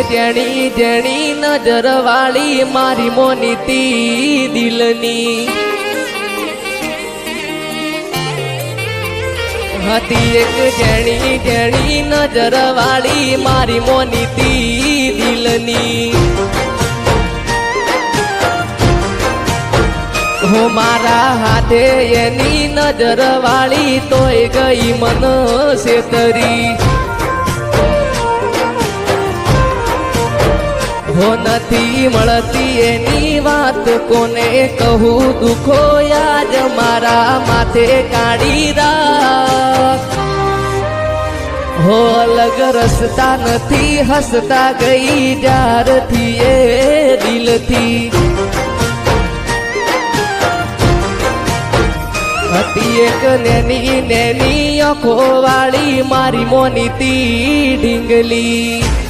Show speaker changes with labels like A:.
A: જેણી જેણી નજર વાળી મારી મોનીતી દિલની હતી એક જેણી જેણી નજર વાળી મારી મોનીતી દિલની હો મારા હાથે એની નજર વાળી તોય ગઈ મન સેતરી હો નથી મળતી એની વાત કોને કહું દુખો યાદ મારા માથે કાઢી રાખ હો અલગ રસ્તા નથી હસતા ગઈ જ્યારથી એ દિલથી હતી એક નેની નેની આંખો વાળી મારી મોનીતી ઢીંગલી